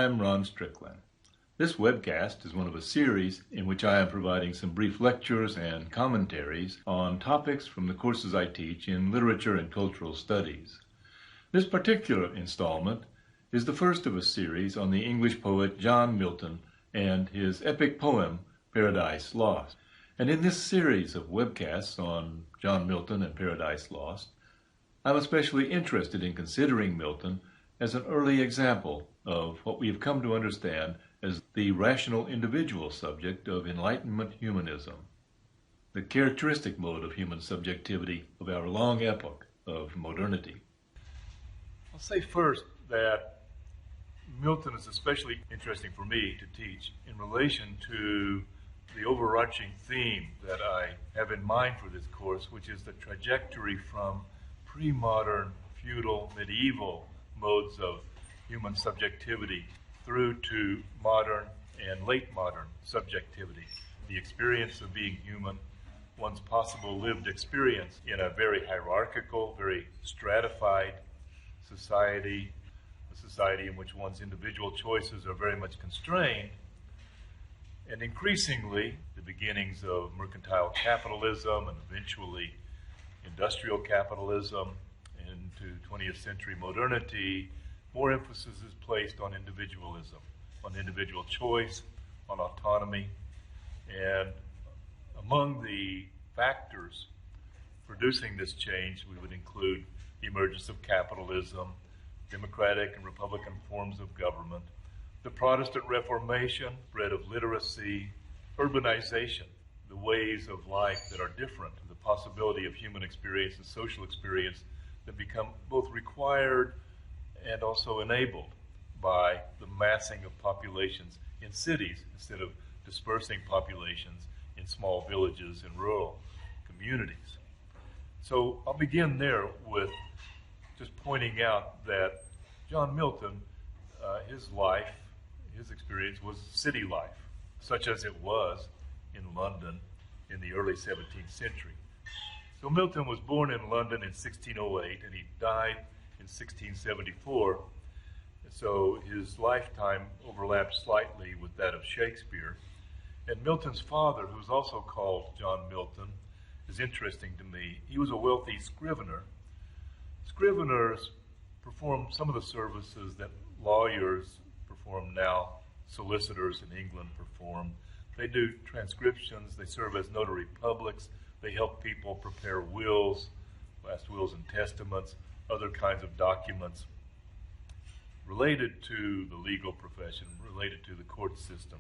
I'm Ron Strickland. This webcast is one of a series in which I am providing some brief lectures and commentaries on topics from the courses I teach in literature and cultural studies. This particular installment is the first of a series on the English poet John Milton and his epic poem, Paradise Lost. And in this series of webcasts on John Milton and Paradise Lost, I'm especially interested in considering Milton as an early example of what we have come to understand as the rational individual subject of Enlightenment humanism, the characteristic mode of human subjectivity of our long epoch of modernity. I'll say first that Milton is especially interesting for me to teach in relation to the overarching theme that I have in mind for this course, which is the trajectory from pre-modern, feudal, medieval modes of human subjectivity through to modern and late modern subjectivity. The experience of being human, one's possible lived experience in a very hierarchical, very stratified society, a society in which one's individual choices are very much constrained, and increasingly the beginnings of mercantile capitalism and eventually industrial capitalism into 20th century modernity. More emphasis is placed on individualism, on individual choice, on autonomy, and among the factors producing this change, we would include the emergence of capitalism, democratic and republican forms of government, the Protestant Reformation, spread of literacy, urbanization, the ways of life that are different, the possibility of human experience and social experience that become both required and also enabled by the massing of populations in cities instead of dispersing populations in small villages and rural communities. So I'll begin there with just pointing out that John Milton, his life, his experience was city life, such as it was in London in the early 17th century. So Milton was born in London in 1608 and he died in 1674. So his lifetime overlapped slightly with that of Shakespeare. And Milton's father, who's also called John Milton, is interesting to me. He was a wealthy scrivener. Scriveners perform some of the services that lawyers perform now, solicitors in England perform. They do transcriptions, they serve as notary publics, they help people prepare wills, last wills and testaments, other kinds of documents related to the legal profession, related to the court system.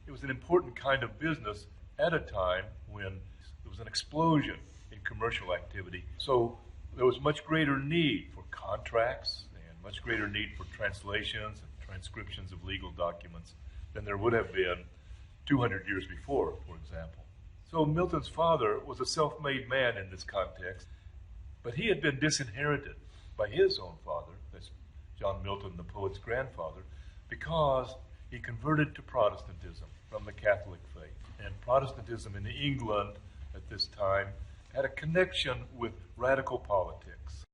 It was an important kind of business at a time when there was an explosion in commercial activity. So there was much greater need for contracts and much greater need for translations and transcriptions of legal documents than there would have been 200 years before, for example. So Milton's father was a self-made man in this context, but he had been disinherited by his own father, that's John Milton, the poet's grandfather, because he converted to Protestantism from the Catholic faith. And Protestantism in England at this time had a connection with radical politics.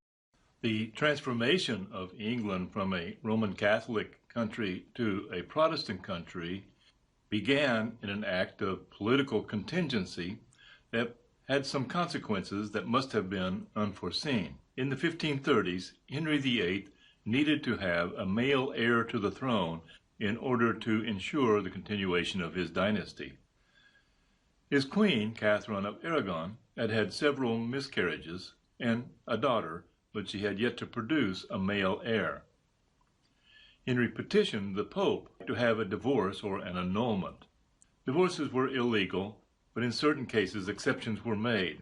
The transformation of England from a Roman Catholic country to a Protestant country began in an act of political contingency that had some consequences that must have been unforeseen. In the 1530s, Henry VIII needed to have a male heir to the throne in order to ensure the continuation of his dynasty. His queen, Catherine of Aragon, had had several miscarriages and a daughter, but she had yet to produce a male heir. Henry petitioned the Pope to have a divorce or an annulment. Divorces were illegal, but in certain cases exceptions were made.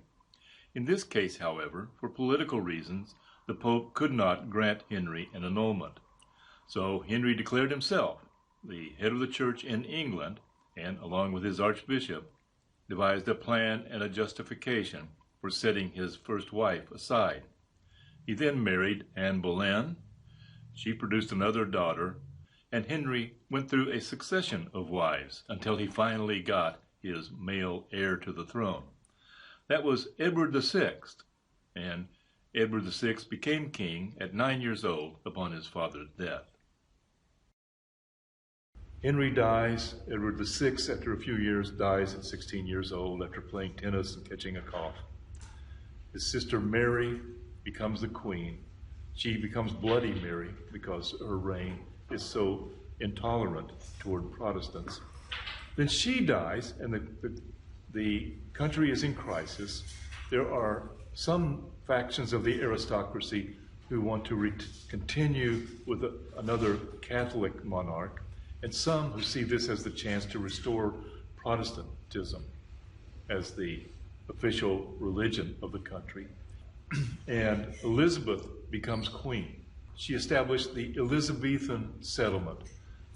In this case, however, for political reasons, the Pope could not grant Henry an annulment. So Henry declared himself the head of the church in England, and along with his archbishop, devised a plan and a justification for setting his first wife aside. He then married Anne Boleyn. She produced another daughter, and Henry went through a succession of wives until he finally got his male heir to the throne. That was Edward VI, and Edward VI became king at 9 years old upon his father's death. Henry dies. Edward VI, after a few years, dies at 16 years old after playing tennis and catching a cough. His sister Mary becomes the queen. She becomes Bloody Mary because her reign is so intolerant toward Protestants. Then she dies, and the country is in crisis. There are some factions of the aristocracy who want to continue with another Catholic monarch, and some who see this as the chance to restore Protestantism as the official religion of the country. And Elizabeth becomes queen. She established the Elizabethan settlement,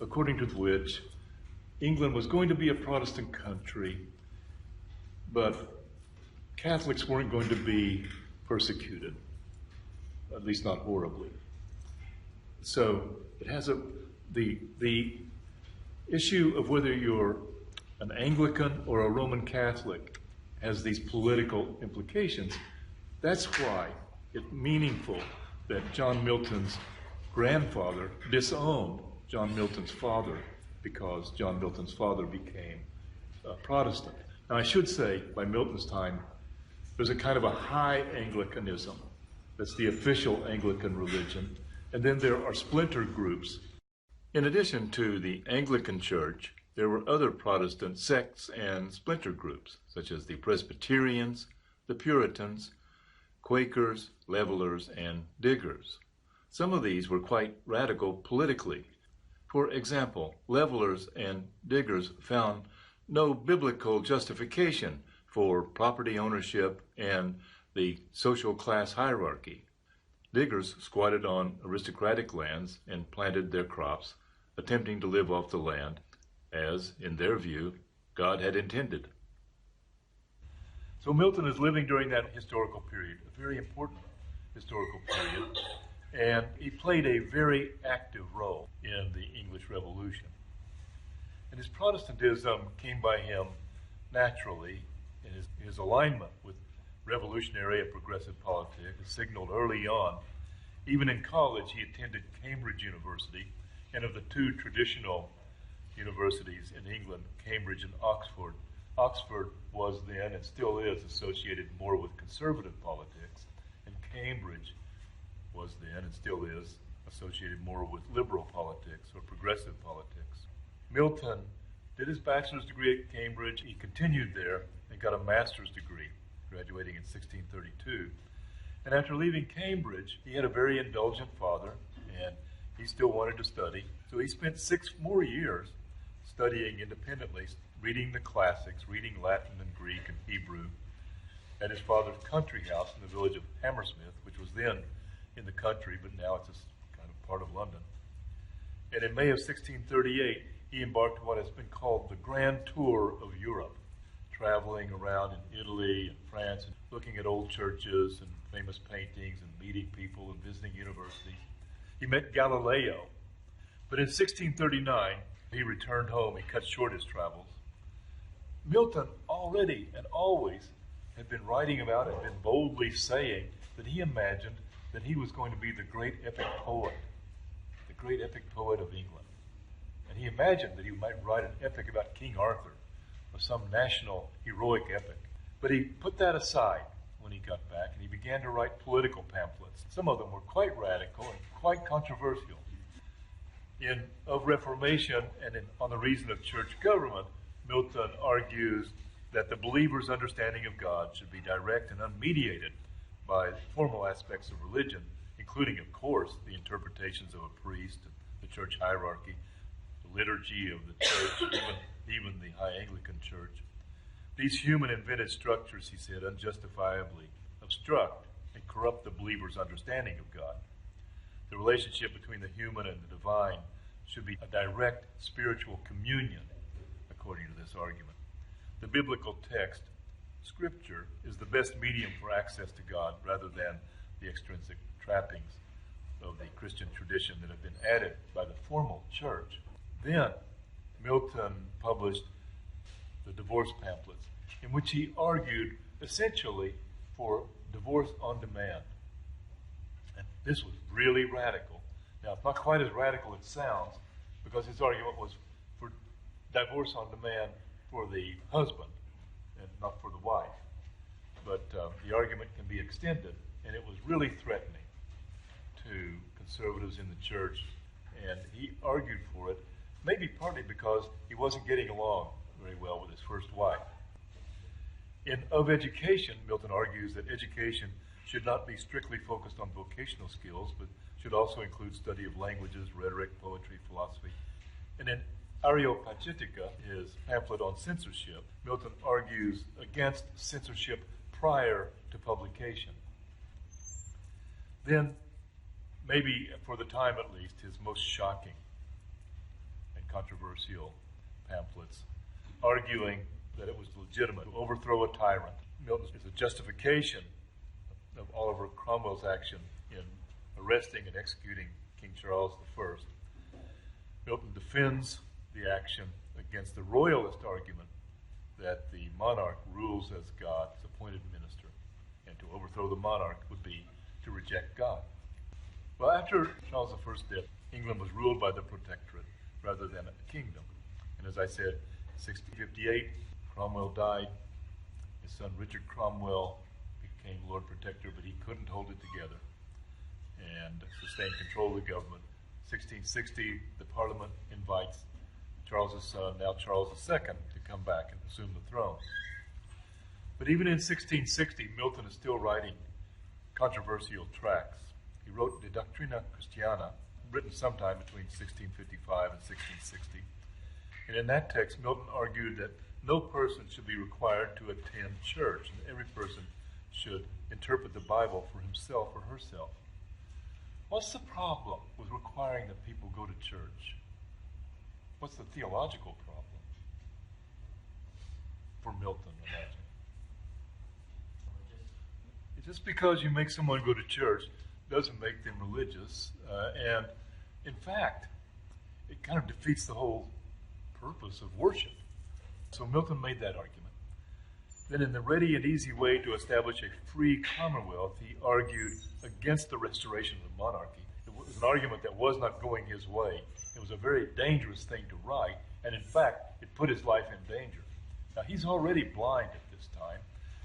according to which England was going to be a Protestant country, but Catholics weren't going to be persecuted, at least not horribly. So it has the issue of whether you're an Anglican or a Roman Catholic has these political implications. That's why it's meaningful that John Milton's grandfather disowned John Milton's father, because John Milton's father became a Protestant. Now, I should say, by Milton's time, there's a kind of a high Anglicanism. That's the official Anglican religion. And then there are splinter groups. In addition to the Anglican Church, there were other Protestant sects and splinter groups, such as the Presbyterians, the Puritans, Quakers, Levelers, and Diggers. Some of these were quite radical politically. For example, Levelers and Diggers found no biblical justification for property ownership and the social class hierarchy. Diggers squatted on aristocratic lands and planted their crops, attempting to live off the land as, in their view, God had intended. So Milton is living during that historical period, a very important historical period, and he played a very active role in the English Revolution. And his Protestantism came by him naturally, and his alignment with revolutionary and progressive politics is signaled early on. Even in college, he attended Cambridge University, and of the two traditional universities in England, Cambridge and Oxford, Oxford was then and still is associated more with conservative politics, and Cambridge was then and still is associated more with liberal politics or progressive politics. Milton did his bachelor's degree at Cambridge. He continued there and got a master's degree, graduating in 1632. And after leaving Cambridge, he had a very indulgent father, and he still wanted to study. So he spent 6 more years studying independently, reading the classics, reading Latin and Greek and Hebrew at his father's country house in the village of Hammersmith, which was then in the country, but now it's a kind of part of London. And in May of 1638, he embarked on what has been called the Grand Tour of Europe, traveling around in Italy and France and looking at old churches and famous paintings and meeting people and visiting universities. He met Galileo, but in 1639, he returned home. He cut short his travels. Milton already and always had been writing about it, been boldly saying that he imagined that he was going to be the great epic poet of England. And he imagined that he might write an epic about King Arthur or some national heroic epic. But he put that aside when he got back, and he began to write political pamphlets. Some of them were quite radical and quite controversial. Of Reformation and on the reason of church government, Milton argues that the believer's understanding of God should be direct and unmediated by formal aspects of religion, including, of course, the interpretations of a priest, the church hierarchy, the liturgy of the church, even the High Anglican Church. These human invented structures, he said, unjustifiably obstruct and corrupt the believer's understanding of God. The relationship between the human and the divine should be a direct spiritual communion, according to this argument. The biblical text, Scripture, is the best medium for access to God rather than the extrinsic trappings of the Christian tradition that have been added by the formal church. Then Milton published the divorce pamphlets, in which he argued essentially for divorce on demand. And this was really radical. Now, it's not quite as radical as it sounds, because his argument was for divorce on demand for the husband and not for the wife. But the argument can be extended, and it was really threatening to conservatives in the church, and he argued for it, maybe partly because he wasn't getting along very well with his first wife. In Of Education, Milton argues that education should not be strictly focused on vocational skills, but should also include study of languages, rhetoric, poetry, philosophy. And in Areopagitica, his pamphlet on censorship, Milton argues against censorship prior to publication. Then, maybe for the time at least, his most shocking and controversial pamphlets, arguing that it was legitimate to overthrow a tyrant. Milton is a justification of Oliver Cromwell's action in arresting and executing King Charles I. Milton defends the action against the royalist argument that the monarch rules as God's appointed minister, and to overthrow the monarch would be to reject God. Well, after Charles I's death, England was ruled by the Protectorate rather than a kingdom. And as I said, in 1658, Cromwell died. His son Richard Cromwell became Lord Protector, but he couldn't hold it together and sustain control of the government. 1660, the Parliament invites Charles's son, now Charles II, to come back and assume the throne. But even in 1660, Milton is still writing controversial tracts. He wrote De Doctrina Christiana, written sometime between 1655 and 1660. And in that text, Milton argued that no person should be required to attend church, and every person should interpret the Bible for himself or herself. What's the problem with requiring that people go to church? What's the theological problem for Milton, imagine? Just because you make someone go to church doesn't make them religious, and in fact, it kind of defeats the whole purpose of worship. So Milton made that argument. Then in the ready and easy way to establish a free commonwealth, he argued against the restoration of the monarchy. It was an argument that was not going his way. It was a very dangerous thing to write, and in fact, it put his life in danger. Now, he's already blind at this time.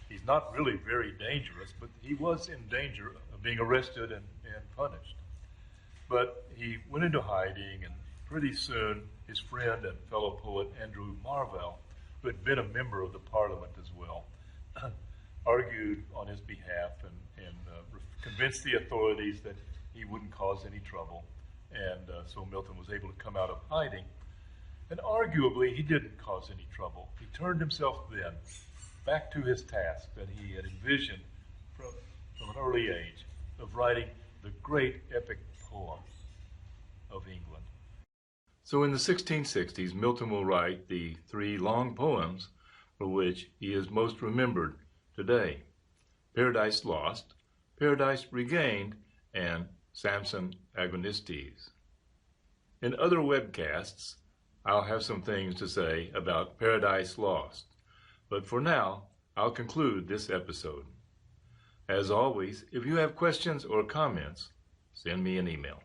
He's not really very dangerous, but he was in danger of being arrested and punished. But he went into hiding, and pretty soon his friend and fellow poet Andrew Marvell, who had been a member of the Parliament as well, argued on his behalf and convinced the authorities that he wouldn't cause any trouble. And so Milton was able to come out of hiding. And arguably, he didn't cause any trouble. He turned himself then back to his task that he had envisioned from an early age of writing the great epic poem of England. So in the 1660s, Milton will write the three long poems for which he is most remembered today: Paradise Lost, Paradise Regained, and Samson Agonistes. In other webcasts, I'll have some things to say about Paradise Lost, but for now, I'll conclude this episode. As always, if you have questions or comments, send me an email.